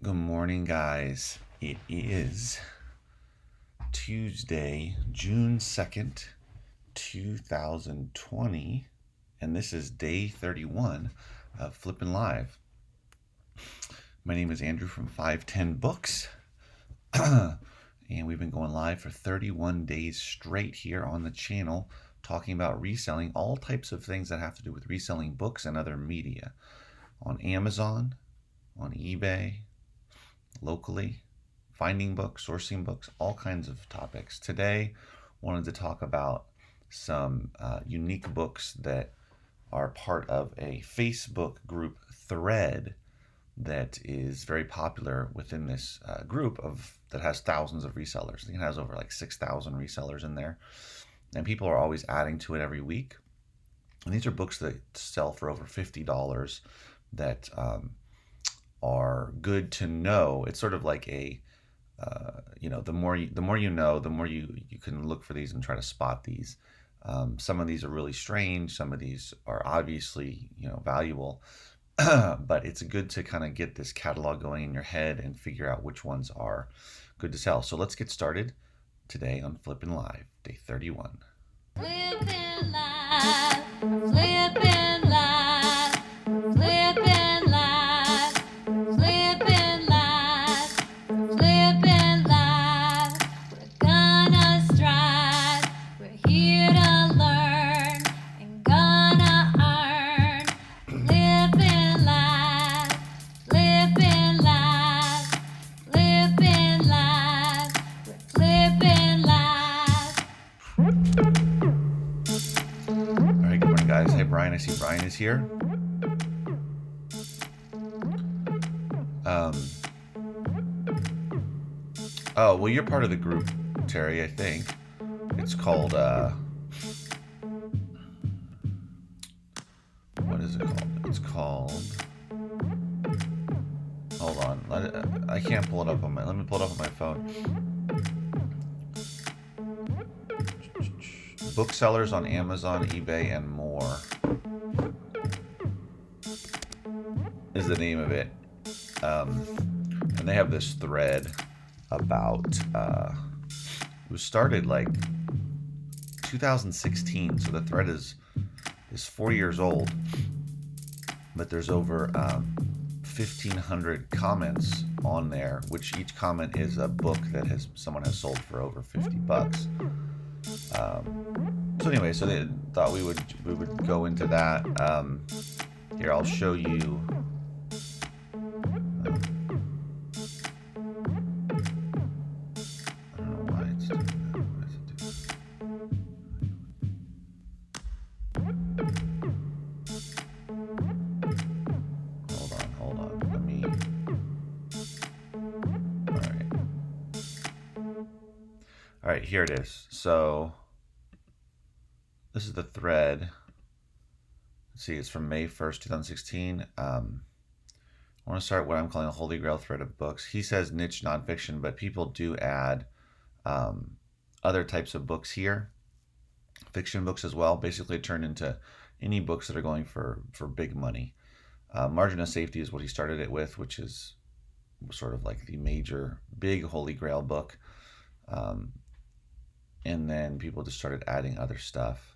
Good morning, guys. It is Tuesday, June 2nd, 2020, and this is day 31 of Flippin Live. My name is Andrew from 510 Books, and we've been going live for 31 days straight here on the channel, talking about reselling all types of things that have to do with reselling books and other media on Amazon, on eBay, locally, finding books, sourcing books, all kinds of topics. Today, wanted to talk about some unique books that are part of a Facebook group thread that is very popular within this group that has thousands of resellers. I think it has over like 6,000 resellers in there, and people are always adding to it every week. And these are books that sell for over $50 that are good to know. It's sort of like a the more you know, the more you can look for these and try to spot these. Some of these are really strange. Some of these are obviously valuable, but it's good to kind of get this catalog going in your head and figure out which ones are good to sell. So let's get started today on Flippin Live, day 31. Flippin' live, flippin' live, flippin' live, flippin' live, flippin' live. We're gonna strive, we're here to learn and gonna earn. Flippin' live, flippin' live, flippin' live, we're flippin' live. All right, good morning, guys. Hey, Brian. I see Brian is here. Oh, well, you're part of the group, Terry, I think. It's called, what is it called? It's called, hold on. I can't pull it up let me pull it up on my phone. Booksellers on Amazon, eBay, and more is the name of it. And they have this thread about, it was started like 2016, so the thread is 4 years old, but there's over 1,500 comments on there, which each comment is a book that someone has sold for over $50. So anyway, so they thought we would go into that. Here, I'll show you. I don't know why it's doing that. Why does it do that? Hold on. Let me. All right, here it is. So this is the thread. Let's see, it's from May 1st, 2016. I want to start what I'm calling a holy grail thread of books. He says niche nonfiction, but people do add other types of books here. Fiction books as well, basically turn into any books that are going for big money. Margin of Safety is what he started it with, which is sort of like the major big holy grail book. And then people just started adding other stuff.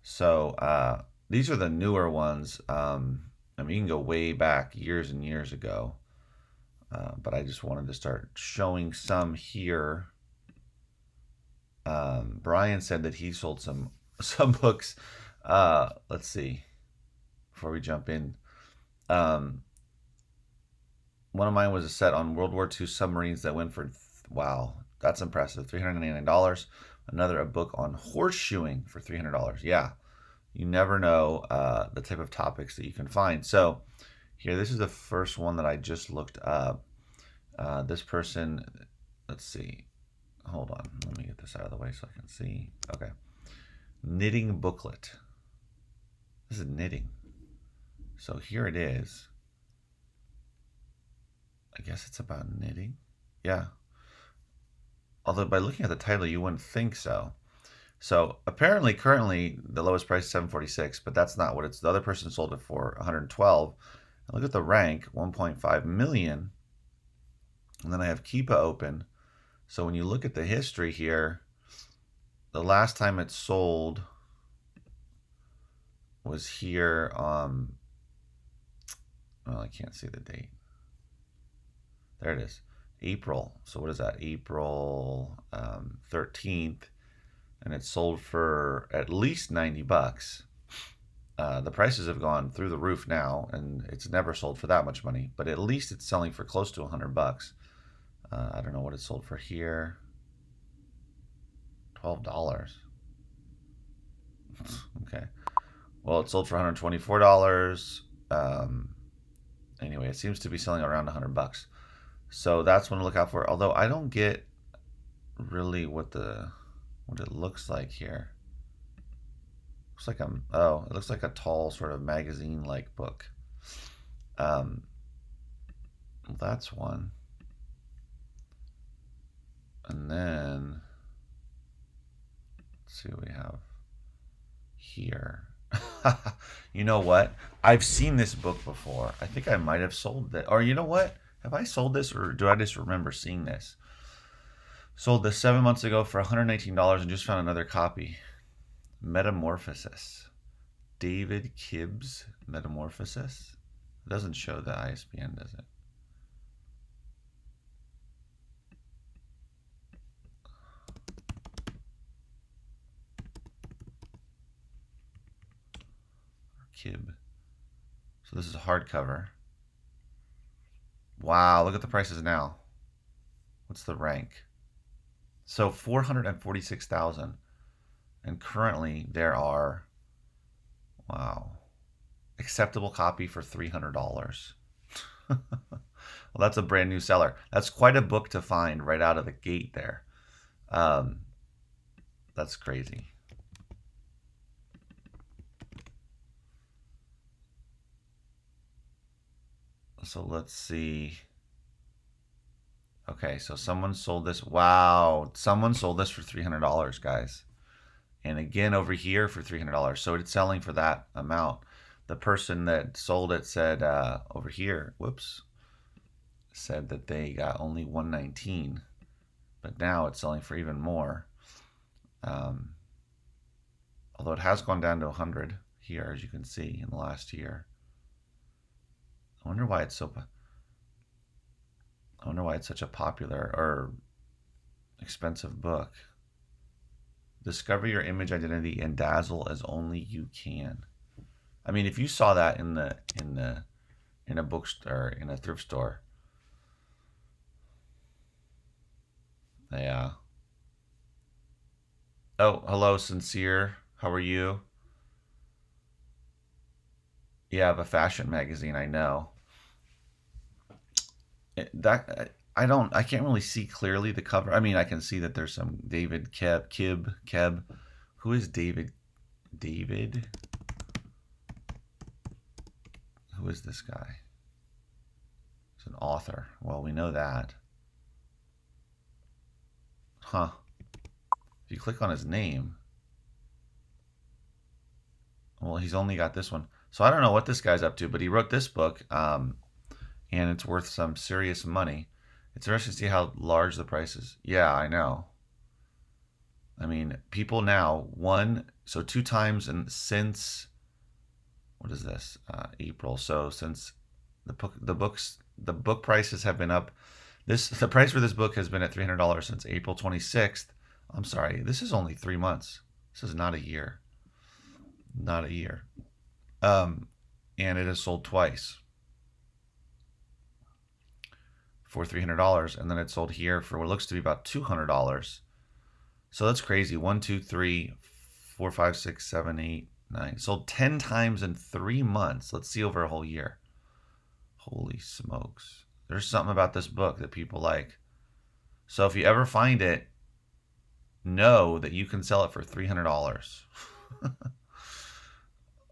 So these are the newer ones. I mean, you can go way back years and years ago, but I just wanted to start showing some here. Brian said that he sold some books. Let's see, before we jump in. One of mine was a set on World War II submarines that went for, wow, that's impressive, $399. Another, a book on horseshoeing for $300. Yeah, you never know the type of topics that you can find. So here, this is the first one that I just looked up. This person, let's see. Hold on, let me get this out of the way so I can see. Okay, knitting booklet. This is knitting. So here it is. I guess it's about knitting. Yeah. Although by looking at the title, you wouldn't think so. So apparently, currently, the lowest price is $746, but that's not what it's. The other person sold it for $112, Look at the rank, 1.5 million. And then I have Keepa open. So when you look at the history here, the last time it sold was here. Well, I can't see the date. There it is, April. So what is that? April 13th, and it sold for at least $90. The prices have gone through the roof now, and it's never sold for that much money. But at least it's selling for close to $100. I don't know what it sold for here. $12. Okay. Well, it sold for $124. Anyway, it seems to be selling around $100. So that's one to look out for. Although I don't get really what it looks like here. Looks like it looks like a tall sort of magazine-like book. Well, that's one. And then let's see what we have here. You know what? I've seen this book before. I think I might have sold that. Or you know what? Have I sold this, or do I just remember seeing this? Sold this 7 months ago for $119 and just found another copy. Metamorphosis. David Kibb's Metamorphosis. It doesn't show the ISBN, does it? Kibb. So this is a hardcover. Wow, look at the prices now. What's the rank? So 446,000. And currently there are, wow, acceptable copy for $300. Well, that's a brand new seller. That's quite a book to find right out of the gate there. That's crazy. So let's see. Okay, so someone sold this. Wow, someone sold this for $300, guys. And again over here for $300. So it's selling for that amount. The person that sold it said over here, whoops, said that they got only $119, but now it's selling for even more. Although it has gone down to $100 here, as you can see, in the last year. I wonder why it's such a popular or expensive book. Discover your image identity and dazzle as only you can. I mean, if you saw that in a bookstore, in a thrift store, yeah. Oh, hello, Sincere. How are you? You have a fashion magazine, I know. I can't really see clearly the cover. I mean, I can see that there's some David Keb. Who is David? David? Who is this guy? He's an author. Well, we know that. Huh. If you click on his name, well, he's only got this one. So I don't know what this guy's up to, but he wrote this book, and it's worth some serious money. It's interesting to see how large the price is. Yeah, I know. I mean, people now, two times since, what is this? April. So since the book prices have been up. The price for this book has been at $300 since April 26th. I'm sorry, this is only 3 months. This is not a year. Not a year. And it has sold twice for $300, and then it sold here for what looks to be about $200. So that's crazy. 1, 2, 3, 4, 5, 6, 7, 8, 9. Sold 10 times in 3 months. Let's see over a whole year. Holy smokes. There's something about this book that people like. So if you ever find it, know that you can sell it for $300.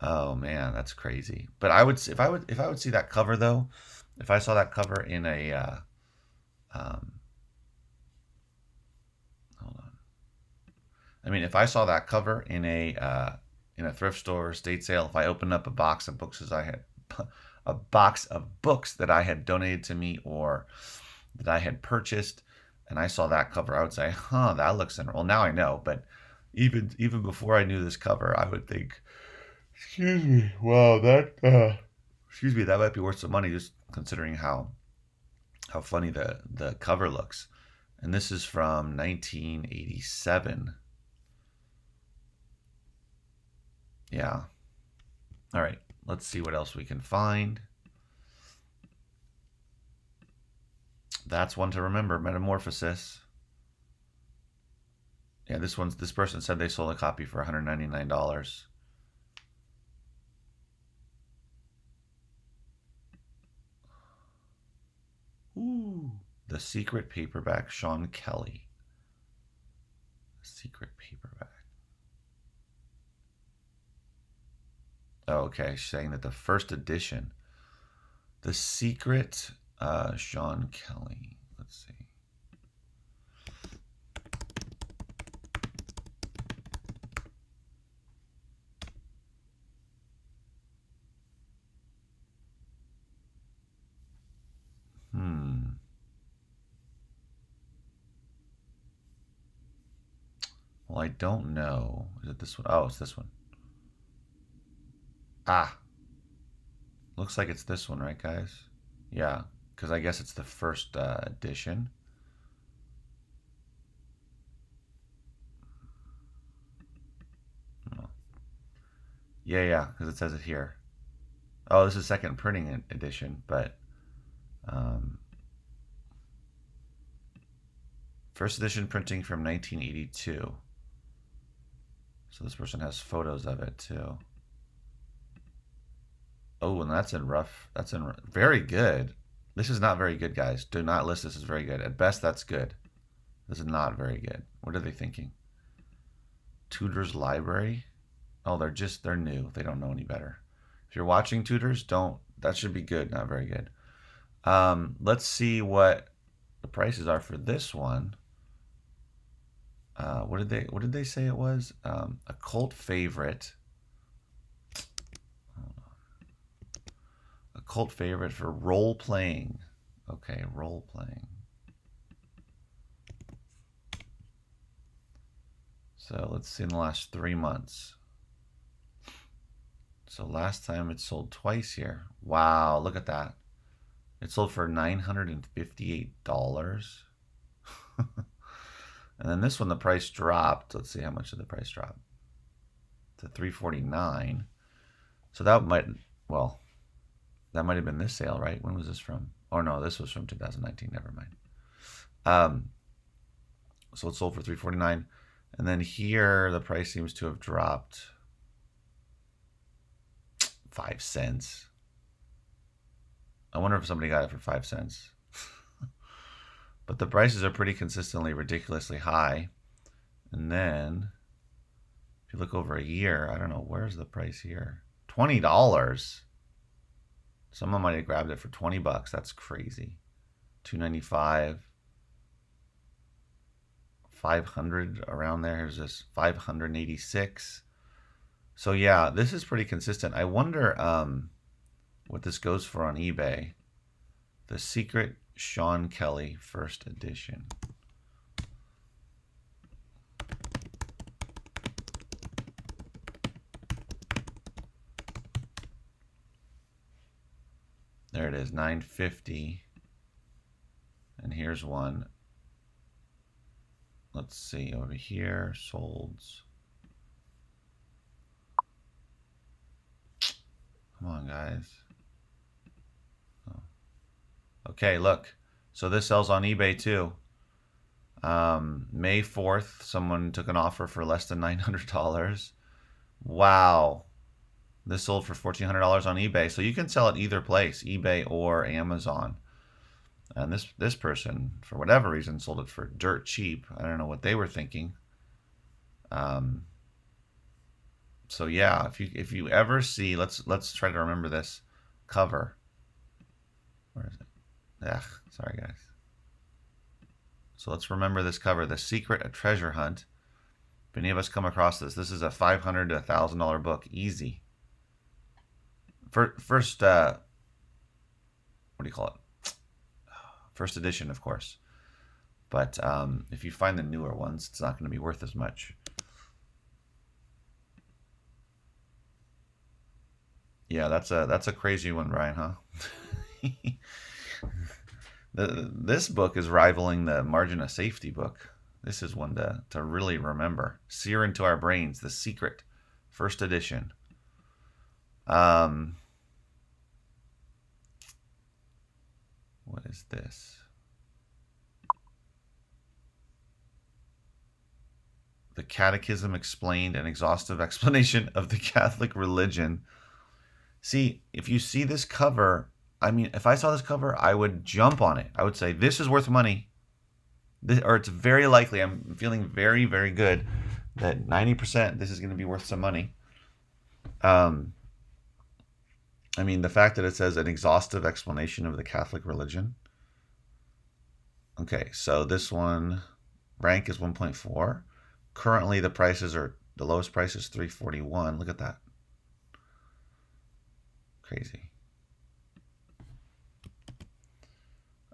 Oh man, that's crazy. But if I would see that cover though, if I saw that cover in a hold on. I mean, if I saw that cover in a thrift store or estate sale, if I opened up a box of books as I a box of books that I had donated to me or that I had purchased, and I saw that cover, I would say, "Huh, that looks interesting." Well, now I know, but even before I knew this cover, I would think, "Excuse me, wow, excuse me, that might be worth some money," just considering how funny the cover looks. And this is from 1987. Yeah. All right. Let's see what else we can find. That's one to remember. Metamorphosis. Yeah, this person said they sold a copy for $199. Ooh. The Secret Paperback, Sean Kelly. Secret Paperback. Oh, okay, saying that the first edition, The Secret, Sean Kelly. Let's see. Well, I don't know. Is it this one? Oh, it's this one. Ah, looks like it's this one, right, guys? Yeah, because I guess it's the first edition. Oh. Yeah, because it says it here. Oh, this is second printing edition, but um, first edition printing from 1982. So this person has photos of it too. Oh, and that's in rough. That's in very good. This is not very good, guys. Do not list this as very good. At best, that's good. This is not very good. What are they thinking? Tudor's Library? Oh, they're new. They don't know any better. If you're watching Tudors, don't. That should be good, not very good. Let's see what the prices are for this one. What did they say it was? A cult favorite. A cult favorite for role playing. Okay, role playing. So let's see in the last 3 months. So last time it sold twice here. Wow, look at that. It sold for $958. And then this one, the price dropped. Let's see how much did the price drop? To $349. So that might have been this sale, right? When was this from? Oh no, this was from 2019. Never mind. So it sold for $349, and then here the price seems to have dropped 5 cents. I wonder if somebody got it for 5 cents. But the prices are pretty consistently ridiculously high. And then if you look over a year, I don't know, where's the price here? $20. Someone might have grabbed it for $20. That's crazy. $295, $500 around there. Here's this $586. So yeah, this is pretty consistent. I wonder what this goes for on eBay. The Secret Sean Kelly first edition. There it is, $950. And here's one. Let's see, over here, solds. Come on, guys. Oh. Okay, look. So this sells on eBay too. May 4th, someone took an offer for less than $900. Wow. This sold for $1,400 on eBay. So you can sell it either place, eBay or Amazon. And this person, for whatever reason, sold it for dirt cheap. I don't know what they were thinking. So yeah, if you ever see, let's try to remember this cover. Where is it? Ugh, sorry guys. So let's remember this cover, The Secret, a Treasure Hunt. If any of us come across this is a $500 to $1,000 book, easy. First what do you call it? First edition, of course. But if you find the newer ones, it's not going to be worth as much. Yeah, that's a crazy one, Ryan, huh? This book is rivaling the Margin of Safety book. This is one to really remember. Sear into our brains, The Secret, first edition. What is this? The Catechism Explained, an exhaustive explanation of the Catholic religion. See, if you see this cover, I mean, if I saw this cover, I would jump on it. I would say, this is worth money. Or it's very likely, I'm feeling very, very good that 90% this is going to be worth some money. I mean, the fact that it says an exhaustive explanation of the Catholic religion. Okay, so this one, rank is 1.4. Currently, the lowest price is $341. Look at that. Crazy.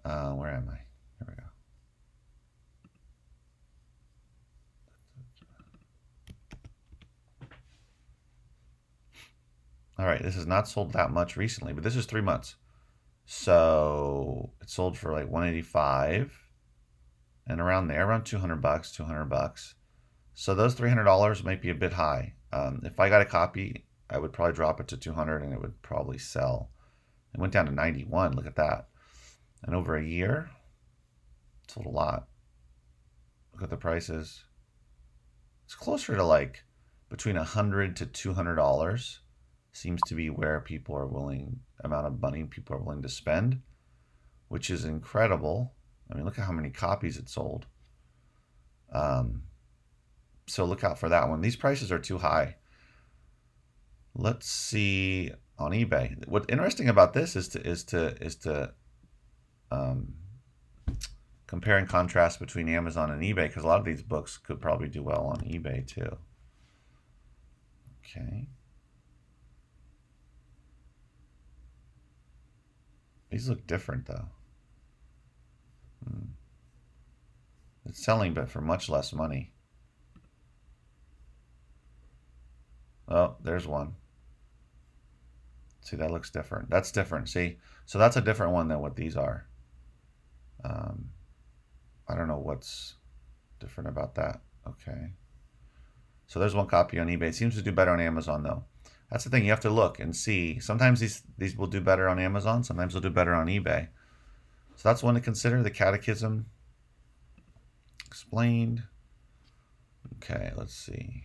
Where am I? Here we go. All right, this has not sold that much recently, but this is 3 months. So it sold for like 185 and around there, around $200, $200. So those $300 might be a bit high. If I got a copy, I would probably drop it to 200 and it would probably sell. It went down to 91. Look at that. And over a year, it sold a lot. Look at the prices. It's closer to like between $100 to $200 seems to be where amount of money people are willing to spend, which is incredible. I mean, look at how many copies it sold. So look out for that one. These prices are too high. Let's see on eBay. What's interesting about this is to compare and contrast between Amazon and eBay, because a lot of these books could probably do well on eBay too. Okay. These look different though. It's selling, but for much less money. Oh, there's one. See, that looks different. That's different. See, so that's a different one than what these are. I don't know what's different about that. Okay. So there's one copy on eBay. It seems to do better on Amazon though. That's the thing. You have to look and see. Sometimes these will do better on Amazon. Sometimes they'll do better on eBay. So that's one to consider. The Catechism Explained. Okay, let's see.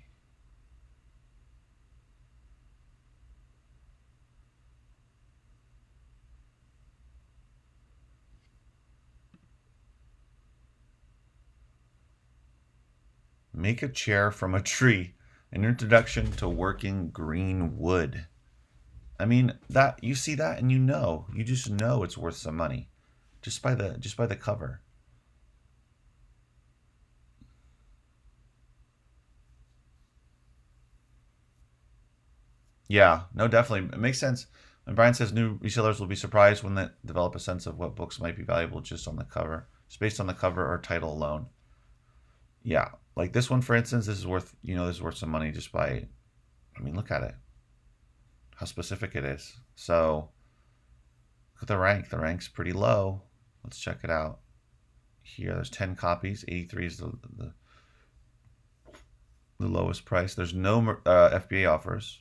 Make a chair from a tree. An introduction to working green wood. I mean, that you see that and you just know it's worth some money just by the cover. Yeah, no, definitely. It makes sense. And Brian says new resellers will be surprised when they develop a sense of what books might be valuable just on the cover, just based on the cover or title alone. Yeah, like this one, for instance, this is worth some money just by, I mean, look at it, how specific it is. So look at the rank. The rank's pretty low. Let's check it out. Here, there's 10 copies. 83 is the lowest price. There's no FBA offers.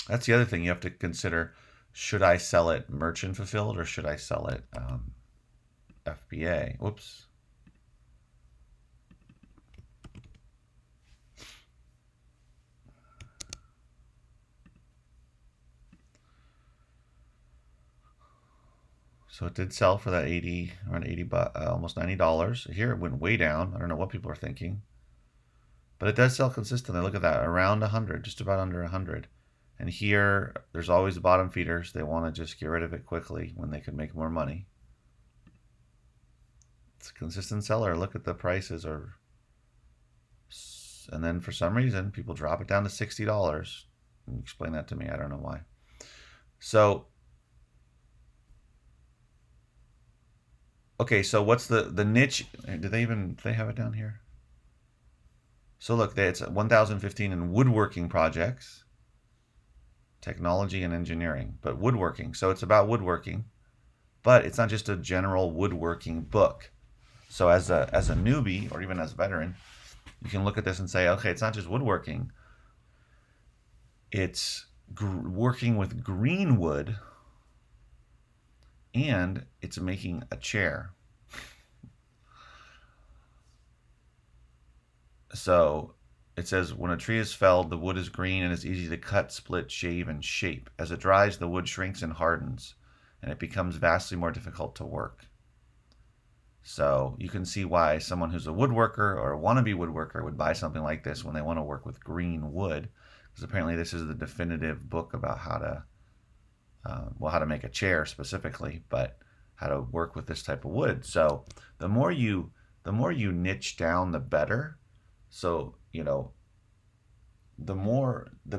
That's the other thing you have to consider. Should I sell it merchant fulfilled or should I sell it FBA? Whoops. So it did sell for that around 80, almost $90. Here it went way down. I don't know what people are thinking, but it does sell consistently. Look at that, around 100, just about under 100. And here, there's always the bottom feeders. They want to just get rid of it quickly when they can make more money. It's a consistent seller. Look at the prices, and then for some reason, people drop it down to $60. Can you explain that to me? I don't know why. So, Okay, so what's the niche? Do they have it down here? So look, it's 1015 in woodworking projects, technology and engineering, but woodworking. So it's about woodworking, but it's not just a general woodworking book. So as a newbie or even as a veteran, you can look at this and say, okay, it's not just woodworking. It's working with green wood, and it's making a chair. So it says, when a tree is felled, the wood is green and is easy to cut, split, shave, and shape. As it dries, the wood shrinks and hardens, and it becomes vastly more difficult to work. So you can see why someone who's a woodworker or a wannabe woodworker would buy something like this when they want to work with green wood, because apparently this is the definitive book about how to, how to make a chair specifically, but how to work with this type of wood. So the more you niche down, the better. So the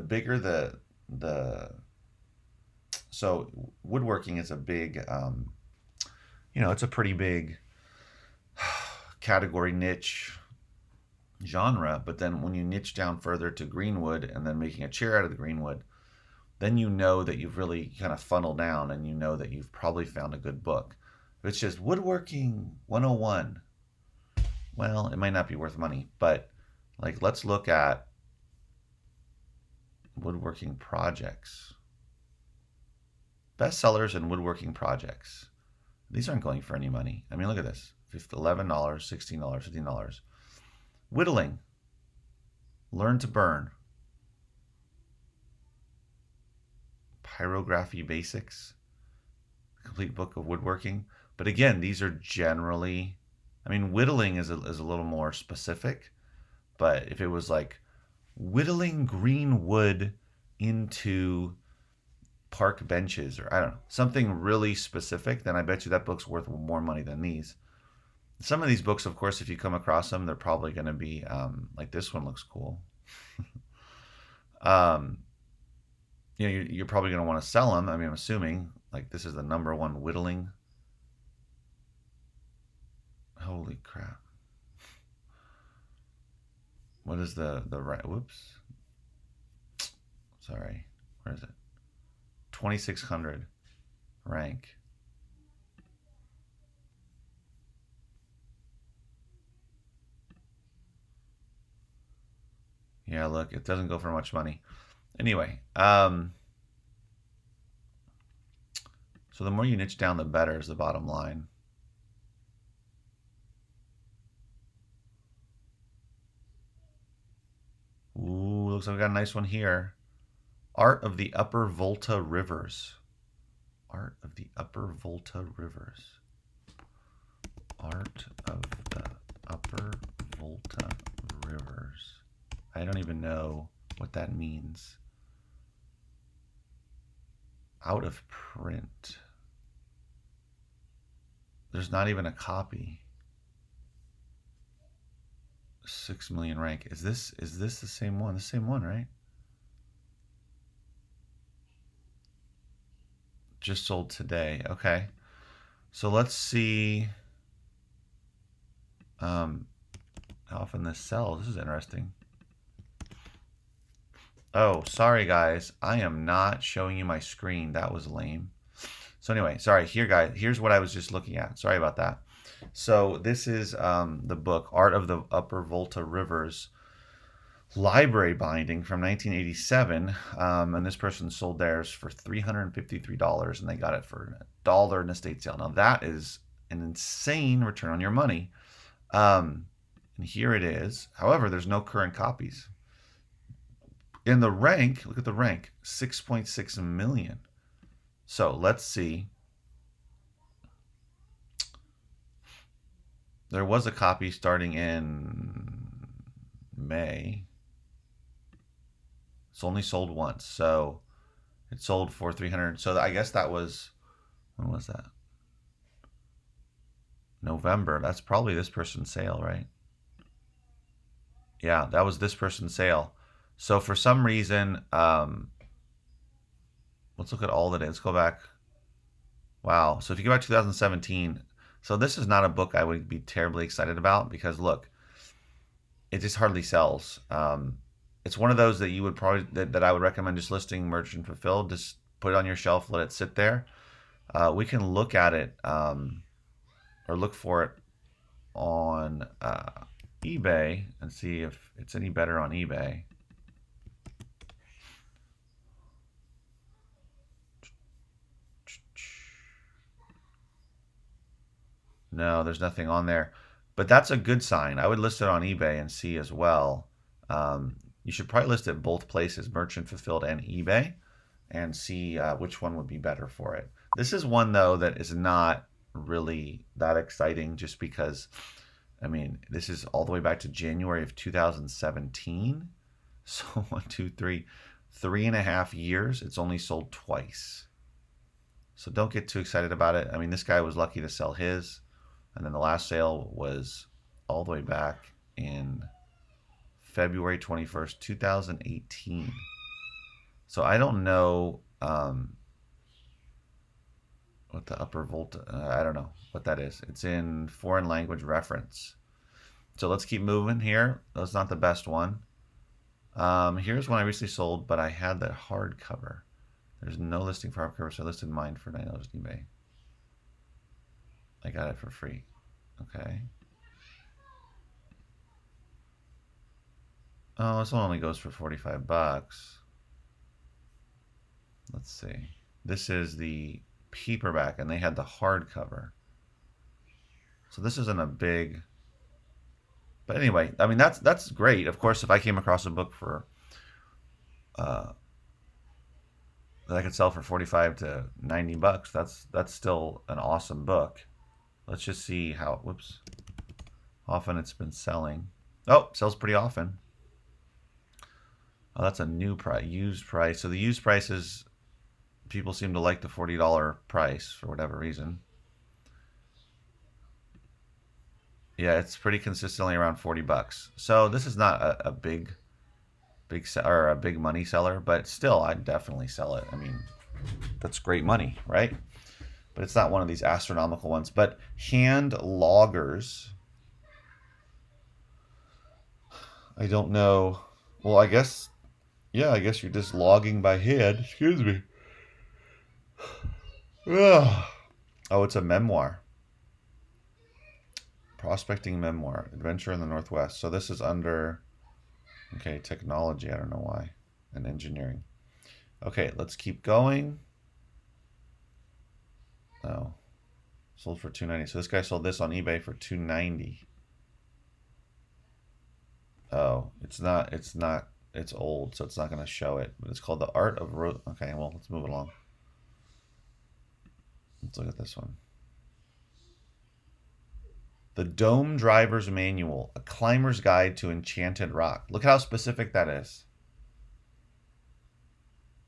bigger the so woodworking is a big, it's a pretty big category, niche, genre. But then when you niche down further to greenwood and then making a chair out of the greenwood, then you know that you've really kind of funneled down, and you know that you've probably found a good book. If it's just woodworking 101, well, it might not be worth money. But like, let's look at woodworking projects, bestsellers and woodworking projects. These aren't going for any money. I mean, look at this: $11, $16, $15. Whittling, learn to burn. Pyrography basics, complete book of woodworking. But again, these are generally, I mean, whittling is a little more specific. But if it was like whittling green wood into park benches, or I don't know, something really specific, then I bet you that book's worth more money than these. Some of these books, of course, if you come across them, they're probably going to be like this one looks cool. um, you're probably going to want to sell them. I mean, I'm assuming like this is the number one whittling. Holy crap! What is the whoops? Sorry, where is it? 2600 rank. Yeah, look, it doesn't go for much money. Anyway, so the more you niche down, the better is the bottom line. Ooh, looks like we got a nice one here. Art of the Upper Volta Rivers. Art of the Upper Volta Rivers. Art of the Upper Volta Rivers. I don't even know what that means. Out of print. There's not even a copy. 6 million rank. Is this the same one? The same one, right? Just sold today. Okay. So let's see how often this sells. This is interesting. Oh, sorry guys. I am not showing you my screen. That was lame. So anyway, sorry. Here, guys. Here's what I was just looking at. Sorry about that. So this is the book Art of the Upper Volta Rivers, library binding from 1987, and this person sold theirs for $353, and they got it for $1 in a estate sale. Now that is an insane return on your money. And here it is. However, there's no current copies. In the rank, look at the rank, 6.6 million. So let's see. There was a copy starting in May. It's only sold once, so it sold for 300. So I guess that was, when was that? November. That's probably this person's sale, right? Yeah, that was this person's sale. So for some reason, let's look at all the days. Let's go back. Wow. So if you go back to 2017, So this is not a book I would be terribly excited about because look, it just hardly sells. It's one of those that you would probably that I would recommend just listing merchant fulfilled. Just put it on your shelf, let it sit there. We can look at it or look for it on eBay and see if it's any better on eBay. No, there's nothing on there. But that's a good sign. I would list it on eBay and see as well. You should probably list it both places, Merchant Fulfilled and eBay, and see which one would be better for it. This is one, though, that is not really that exciting just because, I mean, this is all the way back to January of 2017. So 3.5 years. It's only sold twice. So don't get too excited about it. I mean, this guy was lucky to sell his. And then the last sale was all the way back in February 21st, 2018. So I don't know what the upper volta, I don't know what that is. It's in foreign language reference. So let's keep moving here. That's not the best one. Here's one I recently sold, but I had the hardcover. There's no listing for hardcover, so I listed mine for $9 on eBay. I got it for free. Okay. Oh, this one only goes for 45 bucks. Let's see. This is the paperback, and they had the hardcover. So this isn't a big. But anyway, I mean that's great. Of course, if I came across a book for that I could sell for 45 to 90 bucks, that's still an awesome book. Let's just see how often it's been selling. Oh, sells pretty often. Oh, that's a new price, used price. So the used prices, people seem to like the $40 price for whatever reason. Yeah, it's pretty consistently around 40 bucks. So this is not a big or a big money seller, but still, I'd definitely sell it. I mean, that's great money, right? But it's not one of these astronomical ones. But hand loggers, I don't know. Well, I guess, yeah, I guess you're just logging by hand. Excuse me. Ugh. Oh, it's a memoir. Prospecting memoir, Adventure in the Northwest. So this is under, okay, technology. I don't know why. And engineering. Okay, let's keep going. Oh, sold for $290. So this guy sold this on eBay for $290. Oh, it's old, so it's not going to show it. But it's called The Art of Okay, well, let's move along. Let's look at this one. The Dome Driver's Manual, A Climber's Guide to Enchanted Rock. Look how specific that is.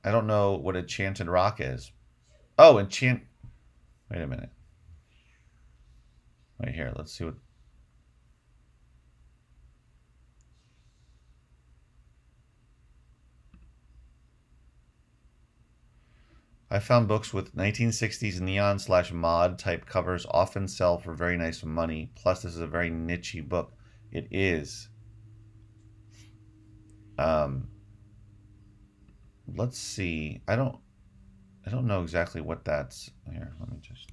I don't know what Enchanted Rock is. Oh, Wait a minute. Right here, let's see what. I found books with 1960s neon/mod type covers often sell for very nice money. Plus, this is a very niche book. It is. Um, let's see. I don't know exactly what that's. Here, let me just.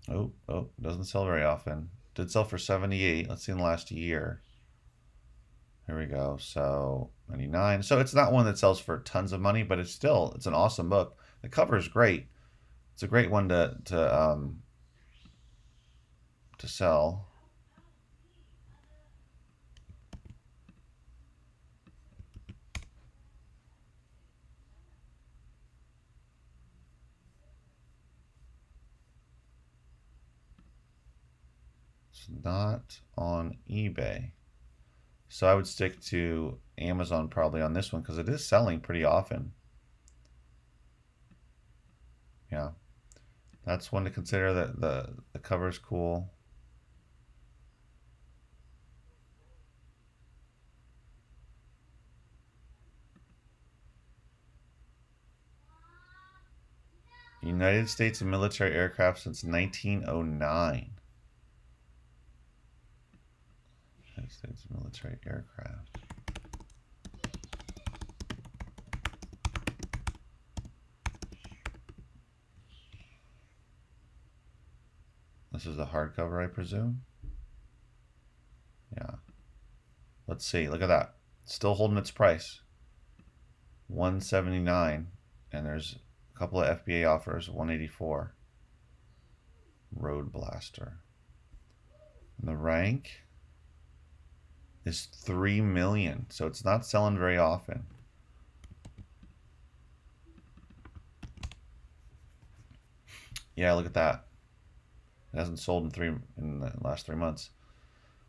Oops. Oh, doesn't sell very often. Did sell for 78. Let's see in the last year. Here we go. So 99. So it's not one that sells for tons of money, but it's an awesome book. The cover is great. It's a great one to sell. It's not on eBay. So I would stick to Amazon probably on this one because it is selling pretty often. Yeah. That's one to consider. That the cover is cool. United States military aircraft since 1909. United States military aircraft. This is the hardcover, I presume. Yeah. Let's see. Look at that. Still holding its price. $179, and there's a couple of FBA offers. $184. Road Blaster. And the rank is 3 million, so it's not selling very often. Yeah, look at that. It hasn't sold in the last 3 months.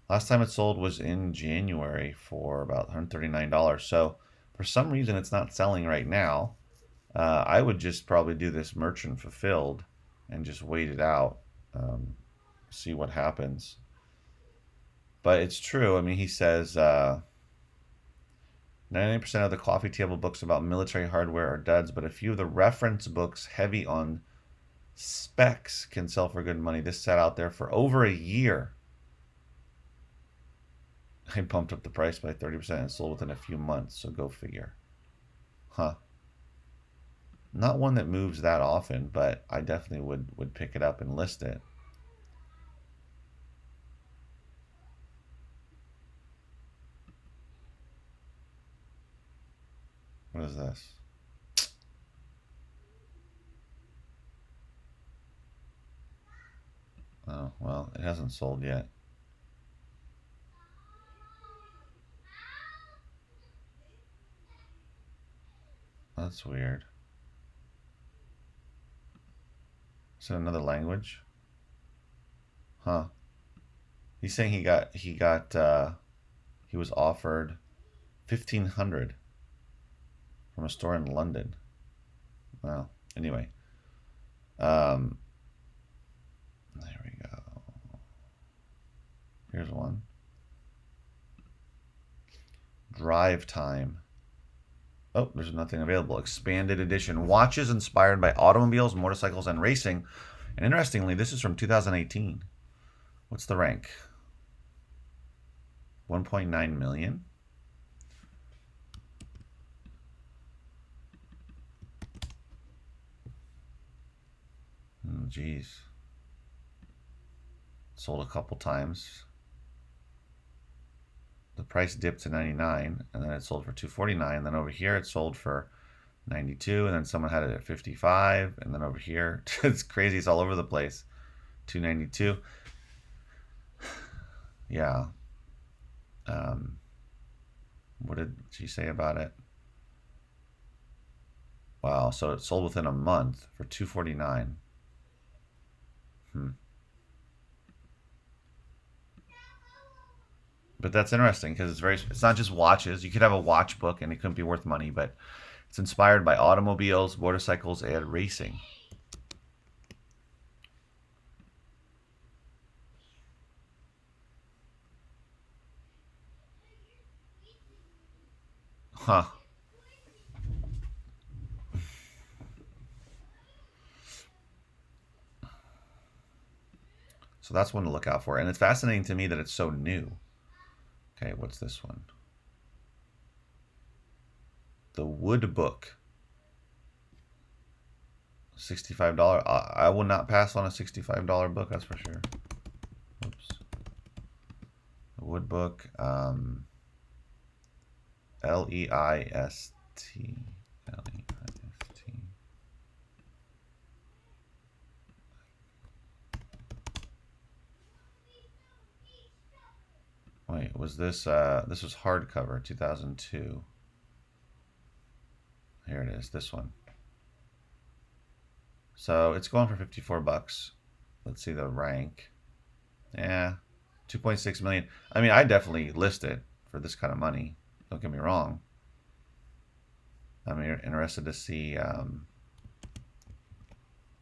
Last time it sold was in January for about $139. So for some reason it's not selling right now. I would just probably do this merchant fulfilled and just wait it out, see what happens. But it's true. I mean, he says 90% of the coffee table books about military hardware are duds, but a few of the reference books heavy on specs can sell for good money. This sat out there for over a year. I bumped up the price by 30% and sold within a few months, so go figure. Huh. Not one that moves that often, but I definitely would pick it up and list it. What is this? Oh, well, it hasn't sold yet. That's weird. Is it another language? Huh. He's saying he was offered 1,500 from a store in London. Well, anyway. There we go. Here's one. Drive Time. Oh, there's nothing available. Expanded edition. Watches inspired by automobiles, motorcycles, and racing. And interestingly, this is from 2018. What's the rank? 1.9 million. Geez. Sold a couple times. The price dipped to 99, and then it sold for 249. Then over here it sold for 92, and then someone had it at 55, and then over here it's crazy. It's all over the place. 292. Yeah. What did she say about it? Wow. So it sold within a month for 249. But that's interesting because it's not just watches. You could have a watch book and it couldn't be worth money, but it's inspired by automobiles, motorcycles, and racing. Huh. So that's one to look out for. And it's fascinating to me that it's so new. Okay, what's this one? The Wood Book. $65. I will not pass on a $65 book, that's for sure. Oops. The Wood Book. Leist. Leist. Wait, was this this was hardcover, 2002. Here it is, this one. So it's going for 54 bucks. Let's see the rank. Yeah, 2.6 million. I mean, I definitely list it for this kind of money. Don't get me wrong. I'm interested to see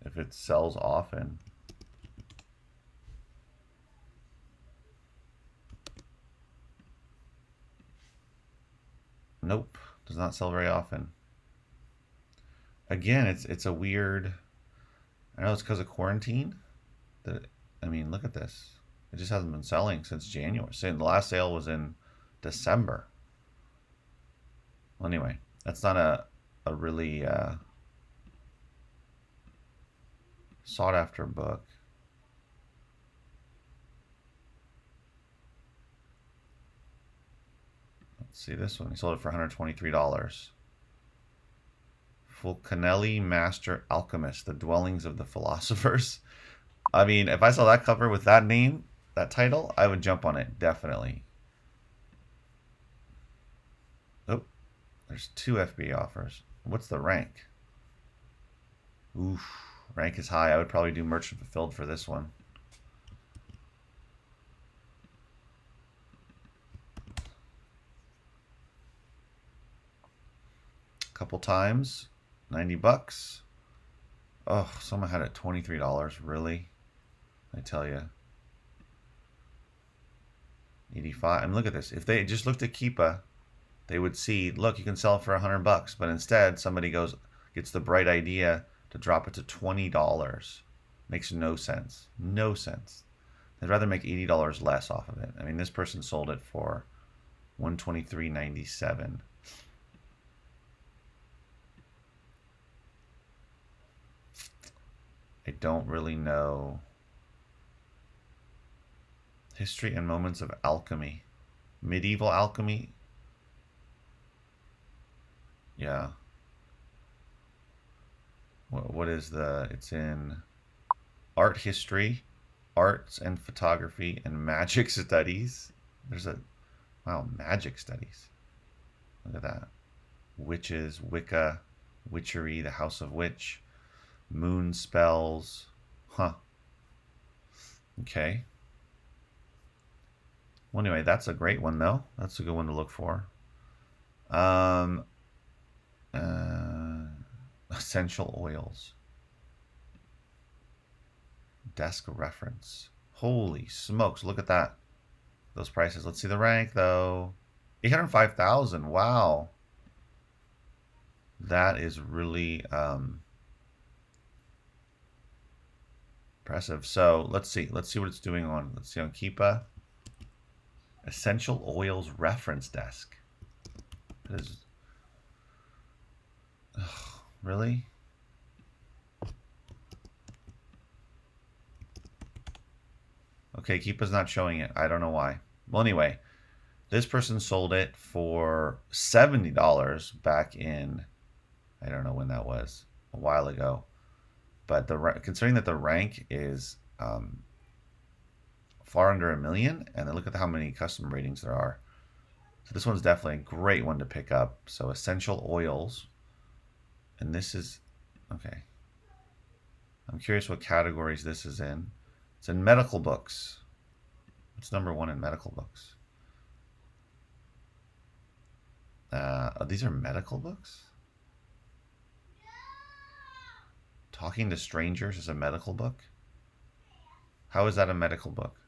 if it sells often. Nope, does not sell very often. Again, it's a weird. I know it's because of quarantine. That I mean, look at this. It just hasn't been selling since January. So the last sale was in December. Well, anyway, that's not a really sought after book. Let's see this one. He sold it for $123. Fulcanelli Master Alchemist: The Dwellings of the Philosophers. I mean, if I saw that cover with that name, that title, I would jump on it, definitely. Oh, there's 2 FBA offers. What's the rank? Oof, rank is high. I would probably do merchant fulfilled for this one. Couple times, 90 bucks. Oh, someone had it $23. Really? I tell you. 85. And look at this. If they just looked at Keepa, they would see, look, you can sell it for 100 bucks. But instead, somebody gets the bright idea to drop it to $20. Makes no sense. No sense. They'd rather make $80 less off of it. I mean, this person sold it for $123.97. I don't really know. History and Moments of Alchemy. Medieval Alchemy. Yeah. What is it's in art history, arts and photography, and magic studies. Wow, magic studies. Look at that. Witches, Wicca, witchery, the House of Witch, moon spells. Huh. Okay. Well, anyway, that's a great one, though. That's a good one to look for. Essential oils. Desk reference. Holy smokes, look at that. Those prices. Let's see the rank, though. 805,000. Wow. That is really impressive. So let's see. Let's see what it's doing on. Let's see on Keepa. Essential oils reference desk. That is. Ugh, really? Okay, Keepa's not showing it. I don't know why. Well, anyway, this person sold it for $70 back in, I don't know when that was, a while ago. But considering that the rank is far under 1 million, and then look at how many custom ratings there are. So this one's definitely a great one to pick up. So essential oils, and this is okay. I'm curious what categories this is in. It's in medical books. What's number 1 in medical books? These are medical books? Talking to Strangers is a medical book? How is that a medical book?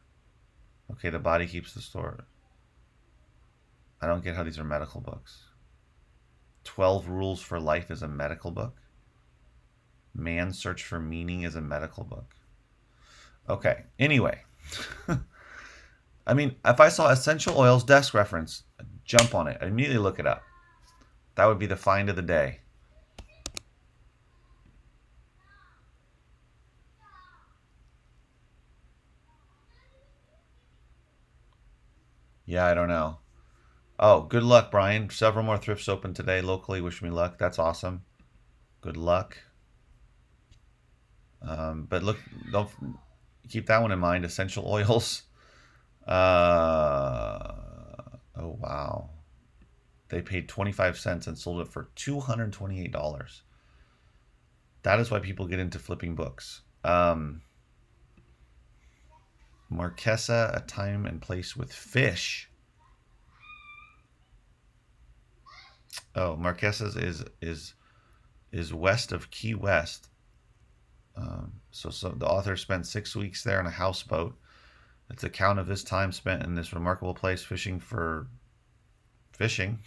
Okay, The Body Keeps the Store. I don't get how these are medical books. 12 Rules for Life is a medical book. Man's Search for Meaning is a medical book. Okay, anyway. I mean, if I saw essential oils desk reference, I'd jump on it. I'd immediately look it up. That would be the find of the day. Yeah, I don't know. Oh, good luck, Brian. Several more thrifts open today locally. Wish me luck. That's awesome. Good luck. But look, don't keep that one in mind. Essential oils. Oh, wow. They paid 25 cents and sold it for $228. That is why people get into flipping books. Marquesa, A Time and Place with Fish. Oh, Marquesas is west of Key West. So the author spent 6 weeks there on a houseboat. It's an account of his time spent in this remarkable place fishing and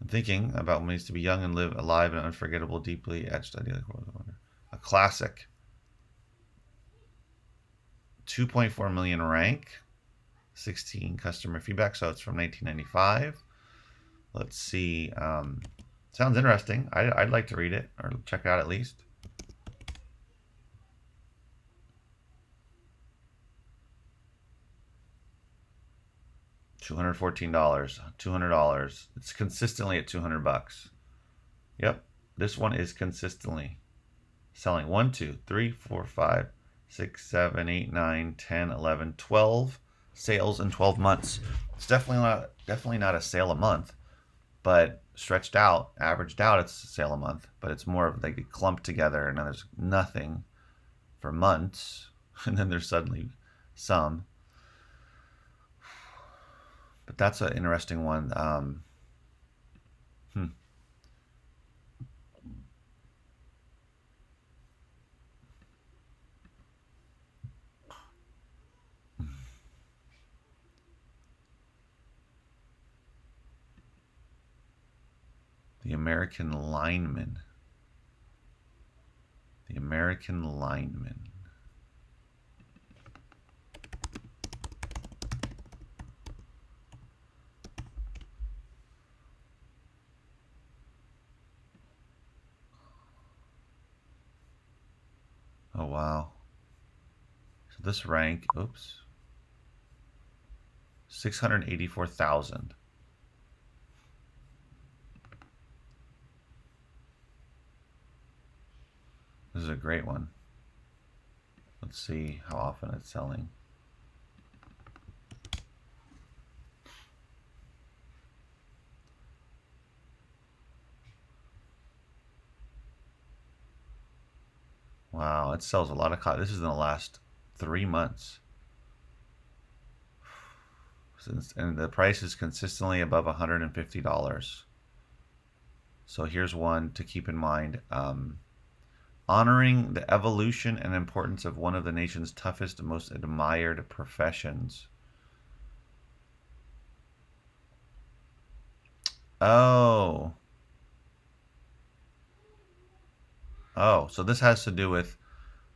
thinking about what it means to be young and live alive in an unforgettable, deeply etched idyllic world of wonder. A classic. 2.4 million rank, 16 customer feedback, so it's from 1995. Let's see. Sounds interesting. I'd like to read it or check it out at least. $214, $200. It's consistently at $200. Yep, this one is consistently selling 1, 2, 3, 4, 5, 6, 7, 8, 9, 10, 11, 12 sales in 12 months. It's definitely not a sale a month, but stretched out, averaged out, it's a sale a month. But it's more of they get clumped together, and then there's nothing for months, and then there's suddenly some. But that's an interesting one. The American Lineman. The American Lineman. Oh, wow. So this rank, oops, 684,000. This is a great one. Let's see how often it's selling. Wow, it sells a lot of copies. This is in the last 3 months. And the price is consistently above $150. So here's one to keep in mind. Honoring the evolution and importance of one of the nation's toughest and most admired professions. Oh. Oh, so this has to do with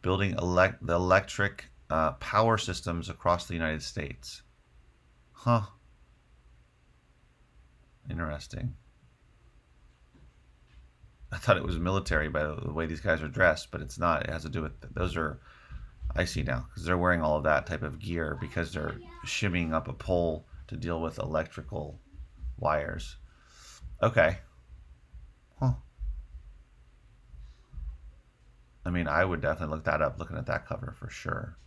building the electric power systems across the United States. Huh. Interesting. I thought it was military by the way these guys are dressed, but it's not. It has to do with those are. I see now because they're wearing all of that type of gear because they're shimmying up a pole to deal with electrical wires. Okay. Huh. I mean, I would definitely look that up looking at that cover for sure.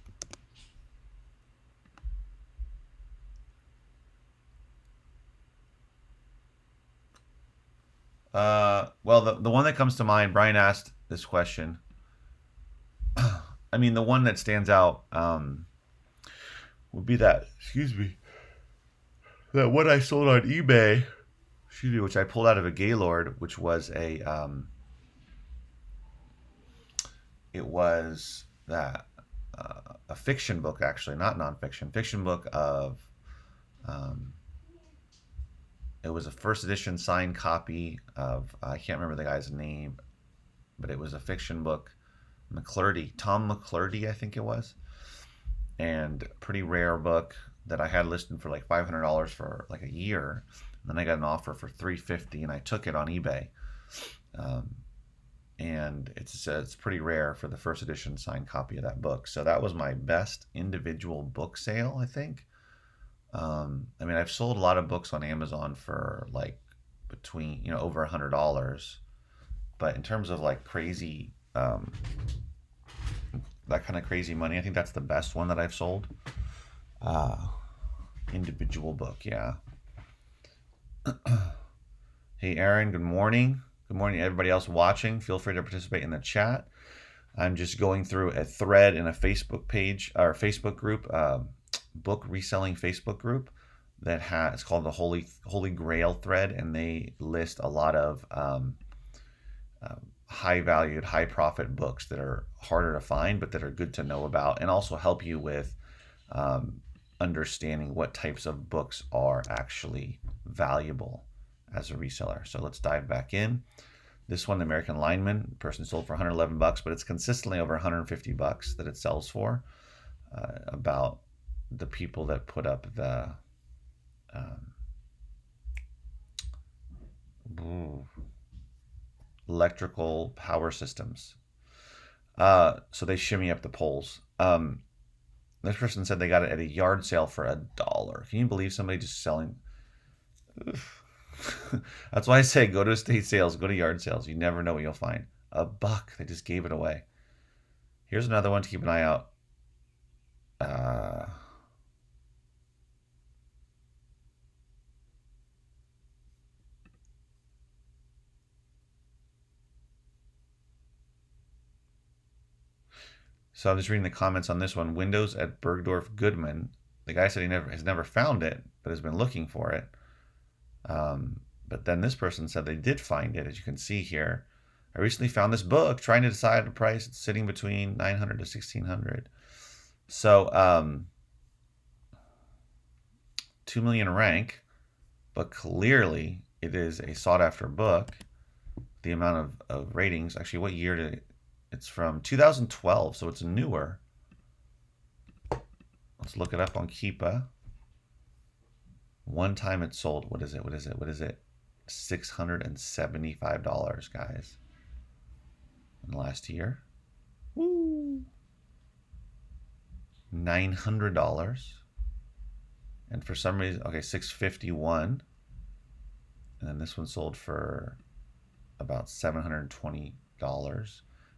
Well, the one that comes to mind, Brian asked this question. I mean, the one that stands out would be that, excuse me, that one I sold on eBay, excuse me, which I pulled out of a Gaylord, which was it was that a fiction book, actually, not nonfiction, fiction book of, it was a first edition signed copy of, I can't remember the guy's name, but it was a fiction book, Tom McClurdy, I think it was, and pretty rare book that I had listed for like $500 for like a year. And then I got an offer for $350, and I took it on eBay. And it's pretty rare for the first edition signed copy of that book. So that was my best individual book sale, I think. I mean, I've sold a lot of books on Amazon for like between, over $100. But in terms of like crazy, that kind of crazy money, I think that's the best one that I've sold. Individual book, yeah. Hey, Aaron, good morning. Good morning to everybody else watching. Feel free to participate in the chat. I'm just going through a thread in a Facebook page or Facebook group, book reselling Facebook group it's called the Holy Grail thread, and they list a lot of high valued, high profit books that are harder to find, but that are good to know about, and also help you with understanding what types of books are actually valuable as a reseller. So let's dive back in. This one, the American Lineman, person sold for $111, but it's consistently over $150 that it sells for. about the people that put up the um, electrical power systems. So they shimmy up the poles. This person said they got it at a yard sale for $1. Can you believe somebody just selling? That's why I say go to estate sales, go to yard sales. You never know what you'll find. $1. They just gave it away. Here's another one to keep an eye out. Uh, so I'm just reading the comments on this one. Windows at Bergdorf Goodman. The guy said he has never found it, but has been looking for it. But then this person said they did find it, as you can see here. I recently found this book, trying to decide the price. It's sitting between $900 to $1,600. So, 2 million rank, but clearly it is a sought after book. The amount of ratings, actually, what year did it? It's from 2012, so it's newer. Let's look it up on Keepa. One time it sold. What is it? $675, guys. In the last year. Woo! $900. And for some reason, okay, $651. And then this one sold for about $720.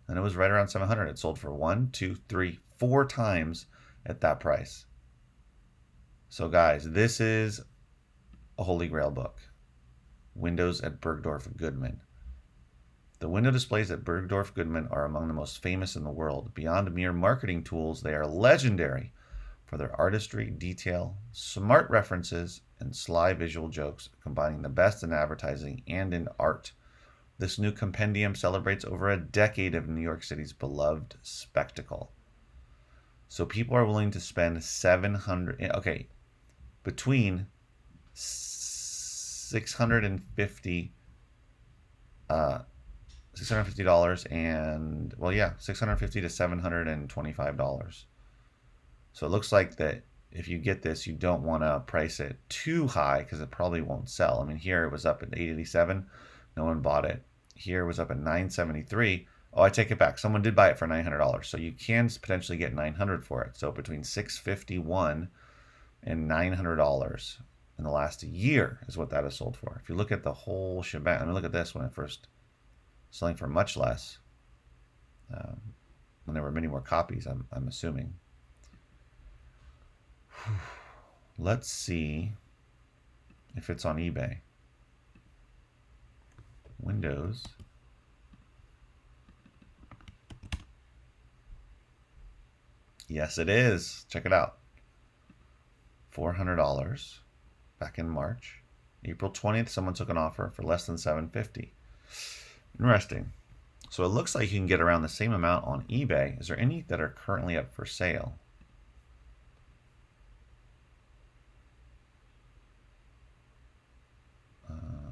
And it was right around $700. It sold for 1, 2, 3, 4 times at that price. So guys, this is a Holy Grail book. Windows at Bergdorf Goodman. The window displays at Bergdorf Goodman are among the most famous in the world. Beyond mere marketing tools, they are legendary for their artistry, detail, smart references, and sly visual jokes, combining the best in advertising and in art. This new compendium celebrates over a decade of New York City's beloved spectacle. So people are willing to spend between $650 $650 and $650 to $725. So it looks like that if you get this, you don't want to price it too high because it probably won't sell. I mean, here it was up at $887, no one bought it. Here it was up at $973. Oh, I take it back. Someone did buy it for $900, so you can potentially get $900 for it. So between $651 and $900 in the last year is what that has sold for. If you look at the whole shebang, I mean, look at this when it first selling for much less. When there were many more copies, I'm assuming. Let's see if it's on eBay. Windows. Yes, it is. Check it out. $400 back in March. April 20th, someone took an offer for less than $750. Interesting. So it looks like you can get around the same amount on eBay. Is there any that are currently up for sale?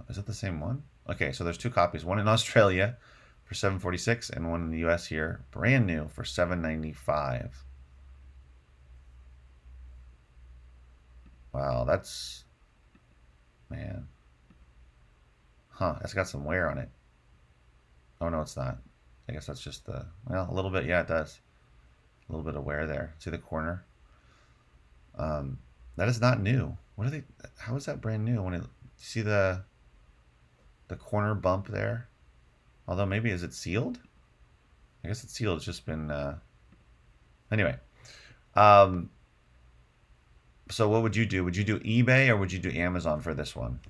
Is it the same one? Okay, so there's 2 copies. One in Australia for $746 and one in the US here, brand new, for $795. Wow, that's... man. Huh, it's got some wear on it. Oh, no, it's not. I guess that's just the... well, a little bit. Yeah, it does. A little bit of wear there. See the corner? That is not new. What are they... how is that brand new? When it... see the corner bump there? Although maybe, is it sealed? I guess it's sealed. It's just been... anyway. So what would you do? Would you do eBay or would you do Amazon for this one?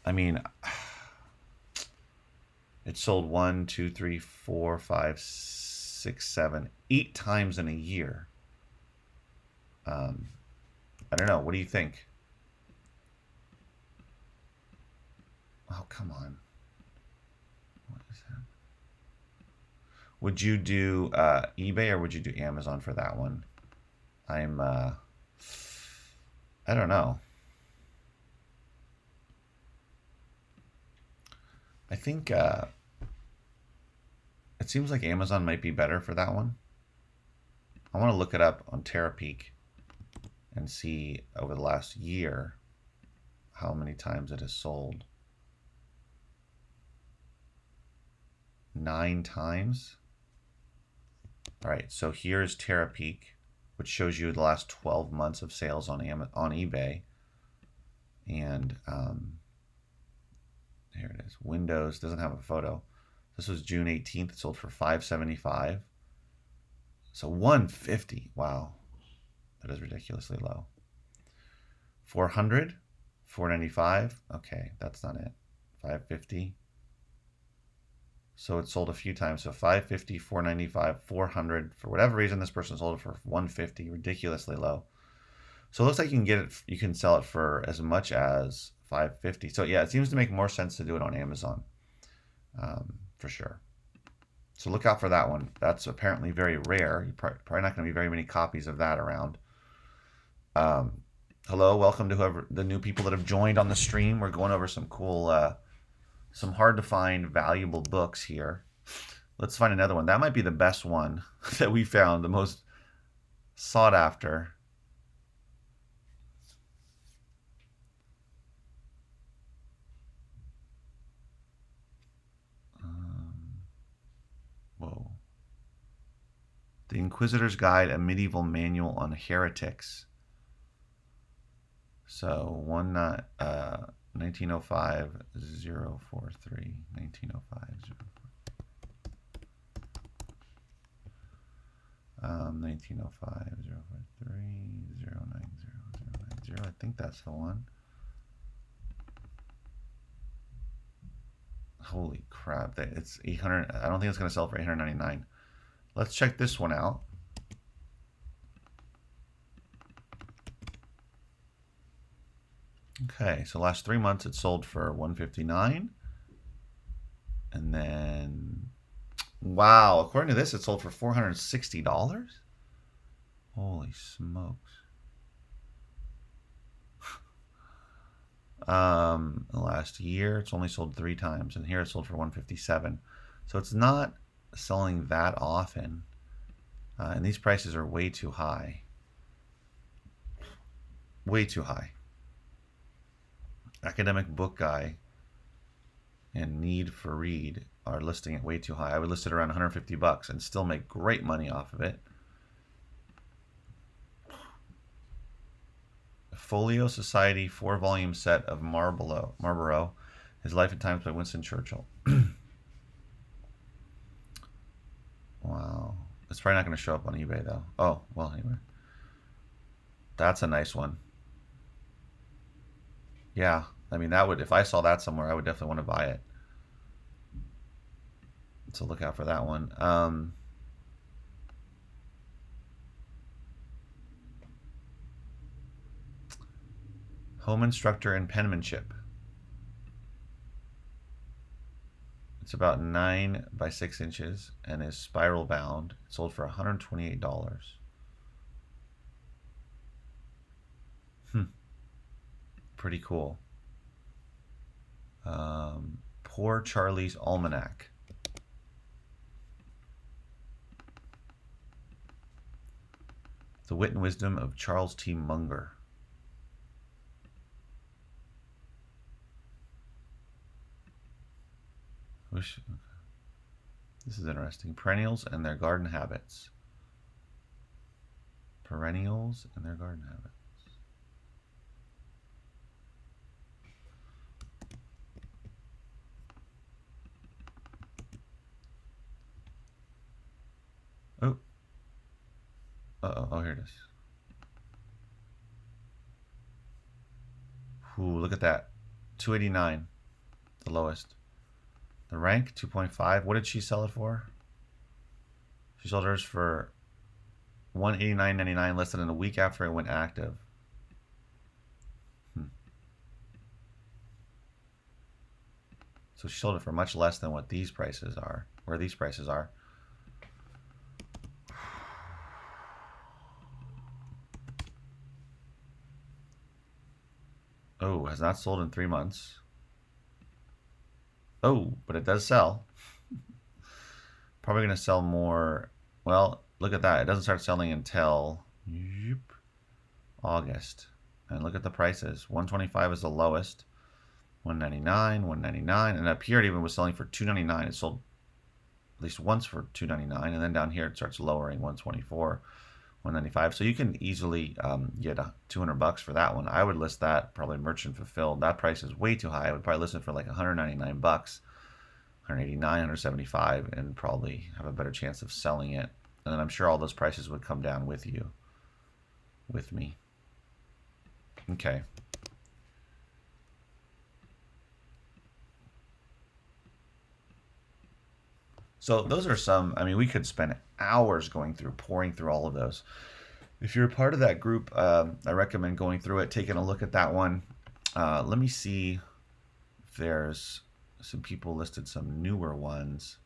I mean, it sold 1, 2, 3, 4, 5, 6, 7, 8 times in a year. I don't know. What do you think? Oh, come on. What is that? Would you do eBay or would you do Amazon for that one? I don't know. I think It seems like Amazon might be better for that one. I want to look it up on Terapeak and see over the last year how many times it has sold. 9 times. All right, so here's Terapeak, which shows you the last 12 months of sales on eBay. And here it is. Windows doesn't have a photo. This was June 18th. It sold for $575. So $150. Wow, that is ridiculously low. 400, $495. Okay, that's not it. 550. So it sold a few times. So 550, 495, 400. For whatever reason, this person sold it for 150. Ridiculously low. So it looks like you can get it. You can sell it for as much as 550. So yeah, it seems to make more sense to do it on Amazon, for sure. So look out for that one. That's apparently very rare. You're probably not going to be very many copies of that around. Hello, welcome to whoever the new people that have joined on the stream. We're going over some cool, some hard to find valuable books here. Let's find another one. That might be the best one that we found, the most sought after. Whoa. The Inquisitor's Guide, a Medieval Manual on Heretics. So 1905 043 1905 1905 043 090 I think that's the one. Holy crap, it's 800. I don't think it's going to sell for 899. Let's check this one out. Okay, so last 3 months it sold for 159. And then, wow, according to this, it sold for $460. Holy smokes. Last year it's only sold 3 times, and here it sold for 157. So it's not selling that often, and these prices are way too high. Way too high. Academic Book Guy and Need for Read are listing it way too high. I would list it around $150 and still make great money off of it. Folio Society 4-volume set of Marlborough, His Life and Times by Winston Churchill. Wow. It's probably not going to show up on eBay though. Oh, well, anyway. That's a nice one. Yeah, I mean, that would, if I saw that somewhere, I would definitely want to buy it. So look out for that one. Home Instructor and Penmanship. It's about 9 by 6 inches and is spiral bound. It sold for $128. Pretty cool. Poor Charlie's Almanac. The Wit and Wisdom of Charles T. Munger. This is interesting. Perennials and their garden habits. Perennials and their garden habits. Oh. Uh-oh. Oh, here it is. Ooh, look at that. 289. The lowest. The rank, 2.5. What did she sell it for? She sold hers for $189.99 less than a week after it went active. So she sold it for much less than what these prices are, where these prices are. Oh, has not sold in 3 months. Oh, but it does sell. Probably going to sell more. Well, look at that. It doesn't start selling until August. And look at the prices. 125 is the lowest. 199, 199, and up here it even was selling for 299. It sold at least once for 299, and then down here it starts lowering 124, 195. So you can easily get 200 bucks for that one. I would list that probably merchant fulfilled. That price is way too high. I would probably list it for like 199 bucks, 189, 175, and probably have a better chance of selling it. And then I'm sure all those prices would come down with me. Okay. So those are some, I mean, we could spend hours pouring through all of those. If you're a part of that group, I recommend going through it, taking a look at that one. Let me see if there's some people listed some newer ones.